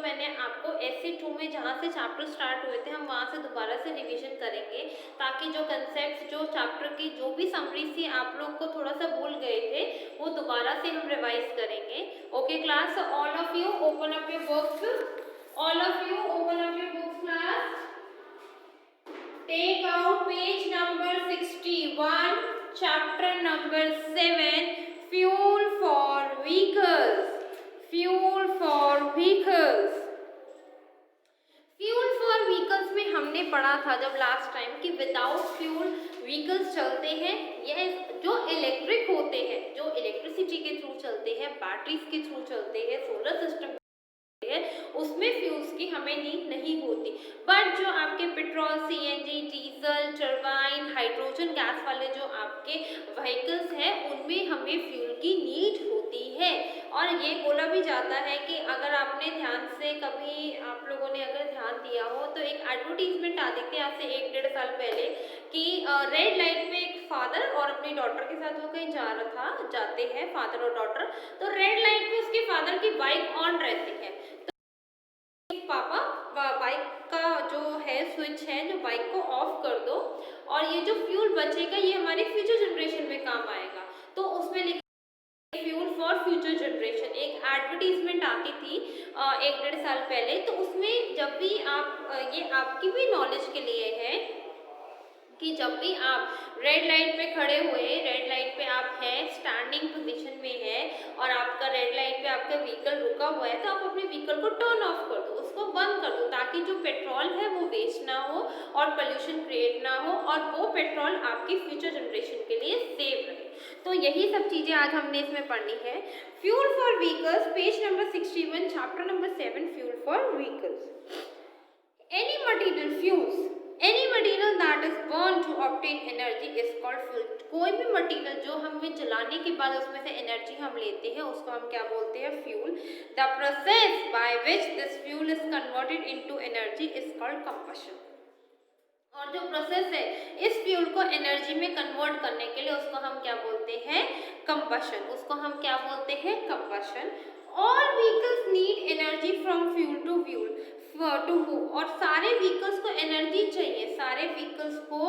मैंने आपको SC2 में जहाँ से चैप्टर स्टार्ट हुए थे हम वहाँ से दोबारा से रिवीजन करेंगे, ताकि जो कंसेप्ट जो चैप्टर की जो भी समरी थी आप लोग को थोड़ा सा भूल गए थे वो दोबारा से हम रिवाइज करेंगे। Okay class, all of you open up your books, all of you open up your books class, take out page number 61, chapter number 7, fuel for vehicles, fuel for vehicles. Fuel for vehicles में हमने पढ़ा था जब last time कि without fuel vehicles चलते हैं, यह जो इलेक्ट्रिक होते हैं, जो इलेक्ट्रिसिटी के थ्रू चलते हैं, बैटरीज के थ्रू चलते हैं, सोलर सिस्टम है, उसमें फ्यूल्स की हमें नीड नहीं होती। बट जो आपके petrol, CNG, diesel, turbine, hydrogen gas वाले जो आपके व्हीकल्स हैं उनमें हमें फ्यूल की नीड होती है। और ये बोला भी जाता है कि अगर आपने ध्यान से कभी आप लोगों ने अगर ध्यान दिया हो तो एक एडवर्टीजमेंट आती थी आज से 1-1.5 साल पहले कि रेड लाइट पे एक फादर और अपनी डॉटर के साथ वो कहीं जाते हैं फादर और डॉटर, तो रेड लाइट पे उसके फादर की बाइक ऑन रहती है, पापा बाइक का जो है स्विच है जो बाइक को ऑफ कर दो और ये जो फ्यूल बचेगा ये हमारे फ्यूचर जनरेशन में काम आएगा। तो उसमें लिखा फ्यूल फॉर फ्यूचर जनरेशन, एक एडवर्टीजमेंट आती थी 1-1.5 साल पहले। तो उसमें जब भी आप ये आपकी भी नॉलेज के लिए है कि जब भी आप रेड लाइट पे खड़े हुए, रेड लाइट पे आप हैं, स्टैंडिंग पोजीशन में है और आपका रेड लाइट पे आपका व्हीकल रुका हुआ है, तो आप अपने व्हीकल को टर्न ऑफ कर दो, उसको बंद कर दो, ताकि जो पेट्रोल है वो वेस्ट ना हो और पोल्यूशन क्रिएट ना हो और वो पेट्रोल आपकी फ्यूचर जनरेशन के लिए सेव रहे। तो यही सब चीज़ें आज हमने इसमें पढ़नी है। Fuel for vehicles, page number 61, chapter number 7, fuel for vehicles. Any material fuels, any material that is burned to obtain energy is called fuel. कोई भी मटेरियल जो हमें जलाने के बाद उसमें से एनर्जी हम लेते हैं उसको हम क्या बोलते हैं? Fuel. The process by which this fuel is converted into energy is called combustion. और जो प्रोसेस है इस फ्यूल को एनर्जी में कन्वर्ट करने के लिए उसको हम क्या बोलते हैं? कंबशन। उसको हम क्या बोलते हैं? Combustion. All vehicles need energy from fuel to fuel to move, और सारे व्हीकल्स को एनर्जी चाहिए, सारे व्हीकल्स को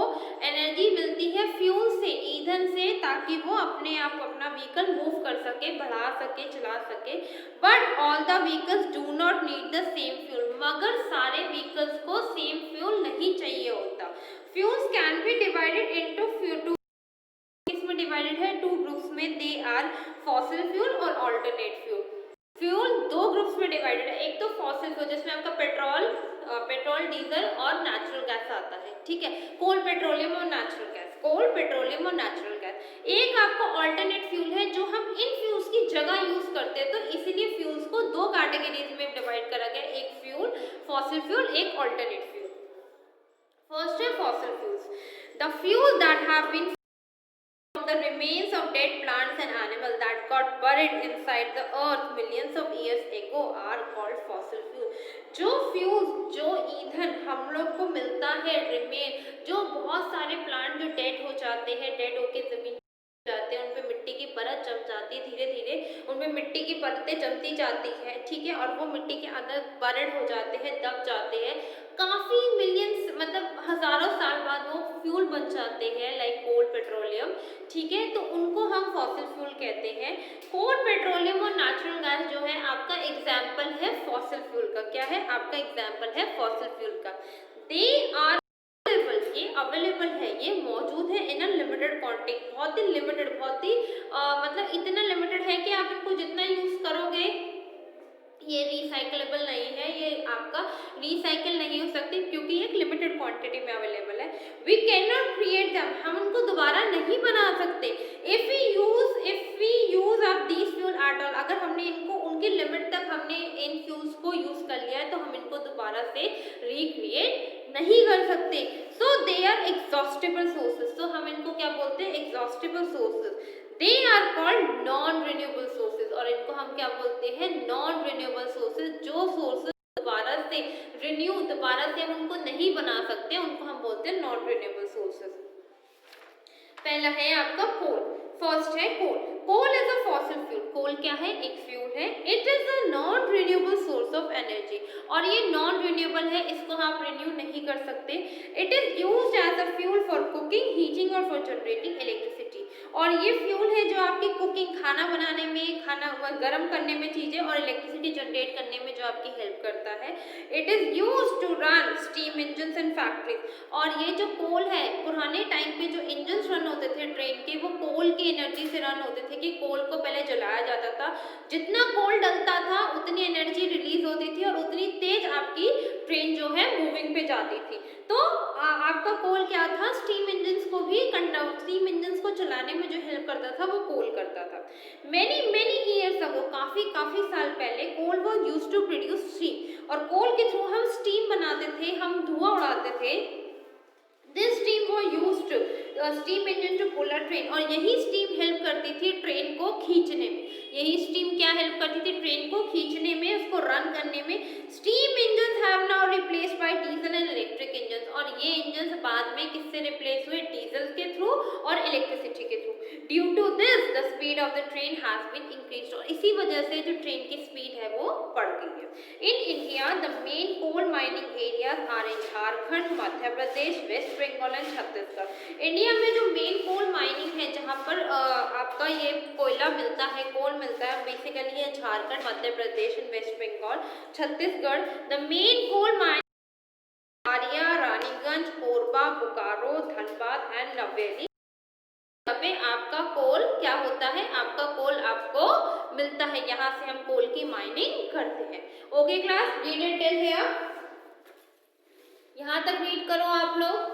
एनर्जी मिलती है फ्यूल से, ईंधन से, ताकि वो अपने आप अपना व्हीकल मूव कर सके, बढ़ा सके, चला सके। But all the vehicles do not need the same fuel, मगर सारे व्हीकल्स को सेम फ्यूल नहीं चाहिए होता। Fuels can be divided into two, इसमें डिवाइडेड है 2 ग्रुप्स में, दे आर फॉसिल फ्यूल और अल्टरनेट फ्यूल। फ्यूल 2 ग्रुप्स में डिवाइडेड है, एक तो फॉसिल फ्यूल जिसमें आपका पेट्रोल, डीजल और नेचुरल गैस आता है, ठीक है, कोल, पेट्रोलियम और नेचुरल गैस, कोल, पेट्रोलियम और नेचुरल गैस। एक आपका अल्टरनेट फ्यूल है जो हम इन फ्यूल्स की जगह यूज करते हैं, तो इसीलिए फ्यूल्स को 2 कैटेगरीज में डिवाइड करा गया, एक फ्यूल फॉसिल फ्यूल, एक अल्टरनेट फ्यूल। फर्स्ट है fossil fuels, the fuel that have been the remains of dead plants and animals that got buried inside the earth millions of years ago are called fossil fuel. जो fuels, जो ईंधन हम लोग को मिलता है, remain, जो बहुत सारे प्लांट जो डेड हो जाते हैं, डेड होके जमीन जाते हैं, उनपे मिट्टी की परत जम जाती है, धीरे धीरे उनपे मिट्टी की परतें जमती जाती है, ठीक है, और वो मिट्टी के अंदर बर्ड हो जाते हैं, दब जाते हैं, काफ़ी मिलियंस मतलब हज़ारों साल बाद वो फ्यूल बन जाते हैं, लाइक कोल, पेट्रोलियम, ठीक है, तो उनको हम फॉसिल फ्यूल कहते हैं। कोल, पेट्रोलियम और नेचुरल गैस जो है आपका एग्जाम्पल है फॉसिल फ्यूल का। क्या है? आपका एग्जाम्पल है फॉसिल फ्यूल का। दे आर ये अवेलेबल है, ये मौजूद है इन अ लिमिटेड क्वांटिटी, बहुत ही लिमिटेड, बहुत ही मतलब इतना लिमिटेड है कि आप इनको जितना यूज करोगे ये रिसाइकलेबल नहीं है, ये आपका रिसाइकल नहीं हो सकती क्योंकि एक लिमिटेड क्वांटिटी में अवेलेबल है। We can not create them, हम उनको दोबारा नहीं बना सकते। If we use up these fuel at all, अगर हमने इनको उनकी लिमिट तक हमने इन फ्यूल्स को यूज कर लिया है तो हम इनको दोबारा से रिक्रिएट नहीं कर सकते। So they are exhaustible sources, तो हम इनको क्या बोलते हैं? Exhaustible sources. They are called non renewable sources, और इनको हम क्या बोलते हैं? Non renewable sources. जो सोर्सेज दोबारा से हम उनको नहीं बना सकते उनको हम बोलते हैं नॉन रिन्यूएबल सोर्सेज। पहला है आपका कोल। फर्स्ट है coal. Coal is a fossil fuel. Coal क्या है? एक फ्यूल है। It is a non renewable source of energy, और ये नॉन रिन्यूएबल है, इसको आप रिन्यू नहीं कर सकते। It is used as a fuel for cooking, heating और फॉर जनरेटिंग इलेक्ट्रिसिटी। और ये फ्यूल है जो आपकी कुकिंग, खाना बनाने में, खाना गर्म करने में चीजें, और इलेक्ट्रिसिटी जनरेट करने में जो आपकी हेल्प करता है। It is used to run steam engine in factories. और ये जो कोल है, पुराने टाइम पे जो इंजन रन होते थे ट्रेन के, वो कोल की एनर्जी से रन होते थे, कि कोल को पहले जलाया जाता था, जितना कोल डलता था उतनी एनर्जी रिलीज होती थी और उतनी तेज आपकी ट्रेन जो है मूविंग पे जाती थी। तो आपका कोल क्या था? स्टीम इंजन को भी, स्टीम इंजन को चलाने में जो हेल्प करता था वो कोल करता था। मेनी मेनी ईयर्स अगो, काफी काफी साल पहले, coal was used to produce steam. और कोल के थ्रू हम स्टीम बनाते थे, हम धुआं उड़ाते थे। दिस स्टीम वो used steam engine to pull a train. और यही स्टीम हेल्प करती थी ट्रेन को खींचने में। यही स्टीम क्या हेल्प करती थी? ट्रेन को खींचने में, उसको रन करने में। Steam engine have now replaced by diesel and electric engine. और ये इंजन बाद में किससे रिप्लेस हुए? डीजल के थ्रू और इलेक्ट्रिसिटी के थ्रू। Due to this the speed of the train has been increased. और इसी वजह से जो ट्रेन की स्पीड है वो बढ़ गई है। In India the main coal mining areas are in Jharkhand, Madhya Pradesh, West Bengal and Chhattisgarh. India में जो मेन कोल माइनिंग है, जहाँ पर आपका ये कोयला मिलता है, कोल मिलता है, बेसिकली ये Jharkhand, Madhya Pradesh and West Bengal, Chhattisgarh. The main coal mining area, Raniganj, Korba, Bokaro, Dhanbad and Neyveli. यहाँ पे आपका कोल क्या होता है? आपका कोल आपको मिलता है, यहाँ से हम कोल की माइनिंग करते हैं। Okay class, read and tell है। यहाँ तक रीड करो आप लोग।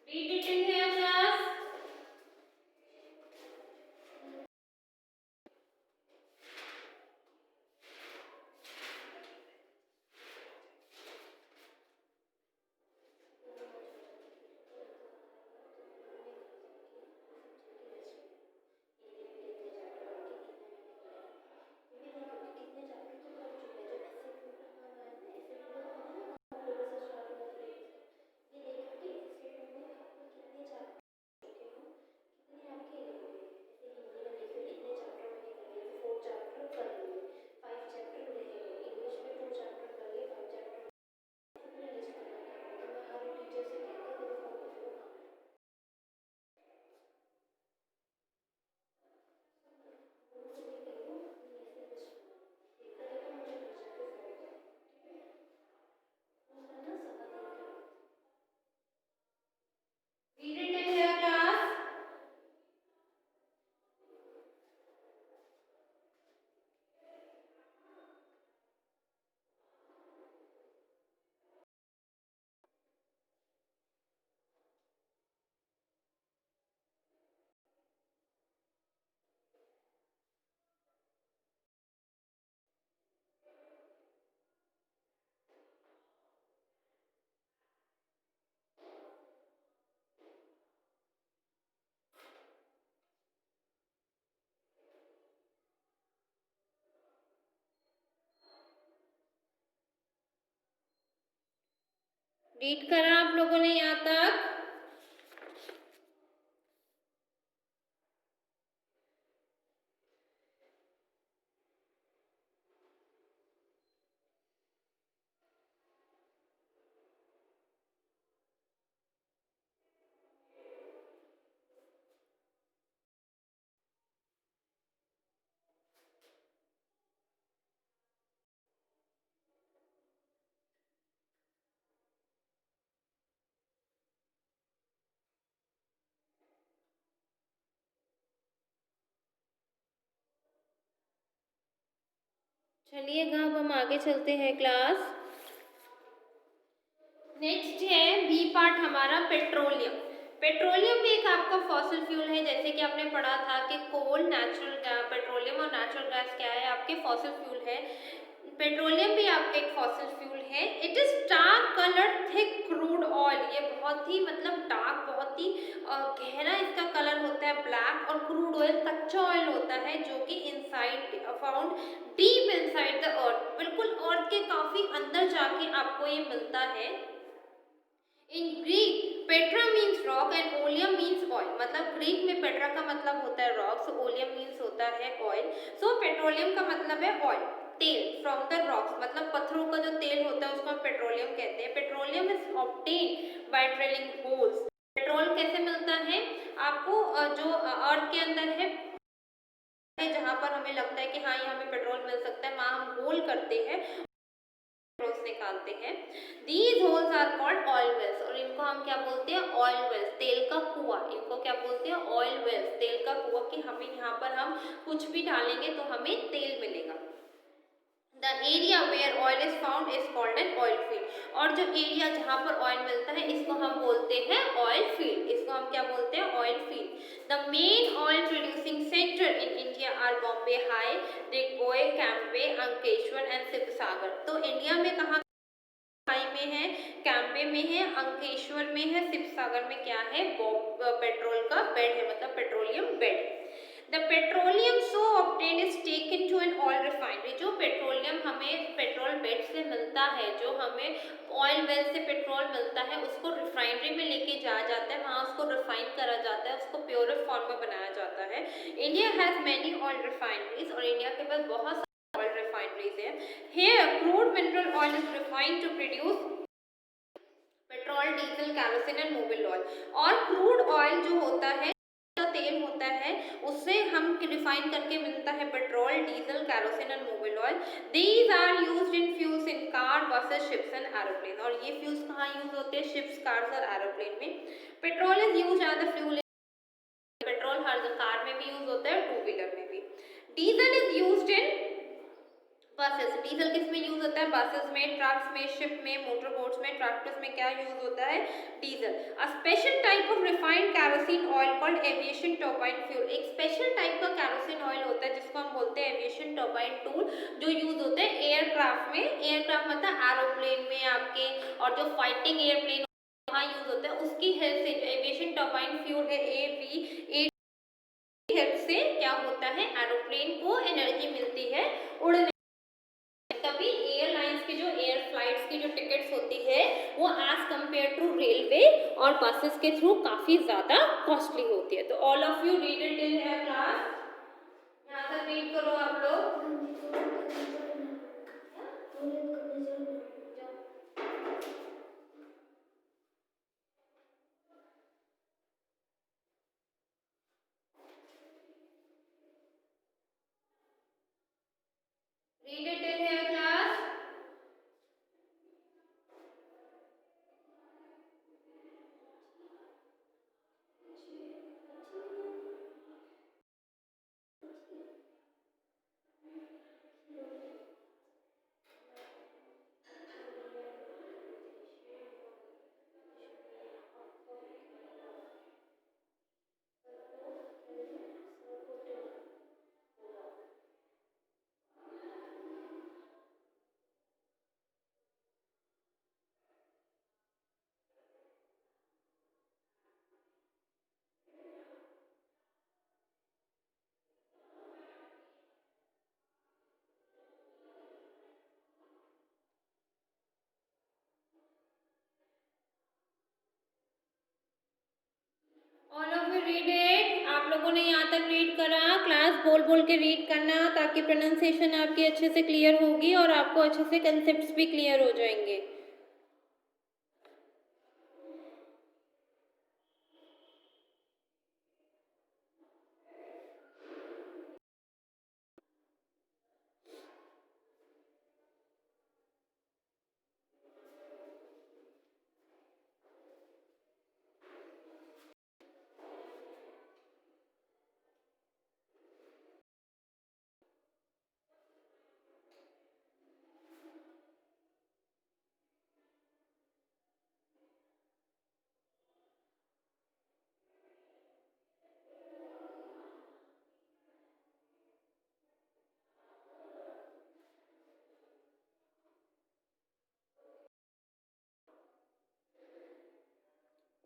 Read it in here class. Read it in here class. Read करा आप लोगों ने यहाँ तक? चलिएगा, अब हम आगे चलते हैं क्लास। नेक्स्ट है बी पार्ट हमारा पेट्रोलियम। पेट्रोलियम भी एक आपका आपका फॉसिल फ्यूल है, जैसे कि आपने पढ़ा था कि कोल, नेचुरल पेट्रोलियम और नेचुरल गैस क्या है, आपके फॉसिल फ्यूल है। पेट्रोलियम भी आपका एक फॉसिल फ्यूल है। It is dark coloured thick crude oil, ये बहुत ही मतलब डार्क, बहुत ही गहरा इसका कलर होता है, ब्लैक। और क्रूड ऑयल कच्चा ऑयल होता है जो कि inside found deep inside the earth, बिल्कुल अर्थ के काफी अंदर जाके आपको ये मिलता है। In Greek Petra means rock and oleum means oil, मतलब ग्रीक में पेट्रा का मतलब होता है रॉक, सो ओलियम मीन्स होता है ऑयल। सो पेट्रोलियम का मतलब है ऑयल, तेल फ्रॉम द रॉक्स, मतलब पत्थरों का जो तेल होता है उसको हम पेट्रोलियम कहते हैं। Petroleum is obtain bye drilling holes. Petrol कैसे मिलता है आपको, जो अर्थ के अंदर है, जहां पर हमें लगता है कि हाँ यहाँ पे पेट्रोल मिल सकता है, वहां हम होल करते हैं, निकालते हैं। These holes are called oil wells, और इनको हम क्या बोलते हैं, ऑयल वेल्स, तेल का कुआं। इनको क्या बोलते हैं, ऑयल वेल्स, तेल का कुआं, कि हमें यहाँ पर हम कुछ भी डालेंगे तो हमें तेल मिलेगा। The area where oil is found is called an oil field, और जो एरिया जहाँ पर ऑयल मिलता है इसको हम बोलते हैं ऑयल फील्ड, इसको हम क्या बोलते हैं, oil field. The main oil producing center in India are Bombay High, Digboi, Cambay, Ankleshwar and Sibsagar। तो इंडिया में कहाँ में है, कैंबे में है, अंकेश्वर में है, शिवसागर में क्या है, पेट्रोल का बेड है, मतलब petroleum bed. The petroleum so obtain is taken to an oil refinery, जो पेट्रोलियम हमें पेट्रोल बेड से मिलता है, जो हमें ऑयल वेल से पेट्रोल मिलता है, उसको रिफाइनरी में लेके जाया जाता है, वहाँ उसको रिफाइन करा जाता है, उसको प्योर फॉर्म में बनाया जाता है। India has many oil refineries, और इंडिया के पास बहुत oil refineries है। Here crude mineral oil is refined to produce petrol, diesel, kerosene and Mobil oil. और क्रूड ऑयल जो होता है, जो तेल होता है, उससे हम रिफाइन करके मिलता है petrol, diesel, kerosene and Mobil oil. These are used in fuels in car, buses, ships and aeroplane, और ये फ्यूल्स कहाँ यूज होते हैं, शिप्स, कार्स और एरोप्लेन में। Petrol is used as a fuel, petrol हर कार में भी यूज होता है, टू व्हीलर में भी। Diesel is used in buses, diesel किस में यूज होता है, बसेस में, ट्रक्स में, शिप में, मोटर बोट्स में, ट्रैक्टर्स में क्या यूज होता है, diesel. A special type of refined kerosene oil called aviation turbine fuel, एक स्पेशल टाइप का कैरोसिन ऑयल होता है जिसको हम बोलते हैं एविएशन टर्बाइन टूल, जो यूज होता है एयरक्राफ्ट में। एयरक्राफ्ट मतलब एरोप्लेन में आपके, और जो फाइटिंग एयरप्लेन वहाँ यूज होता है, उसकी हेल्प से एविएशन टर्बाइन फ्यूल है एवी हेल्प से क्या होता है, एरोप्लेन को एनर्जी मिलती है उड़ने। तभी एयरलाइंस की जो एयर फ्लाइट्स की जो टिकट्स होती है वो एज कंपेयर टू रेलवे और बसेस के थ्रू काफी ज्यादा कॉस्टली होती है। तो all of you read it in your class, यहाँ तक रीड करो आप लोग। Read it in your class. All of you read it. आप लोगों ने यहाँ तक रीड करा, क्लास बोल बोल के रीड करना ताकि प्रोनाउंसिएशन आपकी अच्छे से क्लियर होगी और आपको अच्छे से कंसेप्ट्स भी क्लियर हो जाएंगे।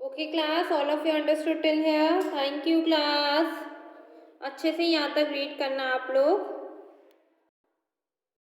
Okay class, all of you understood till here? Thank you class. अच्छे से यहाँ तक रीड करना आप लोग।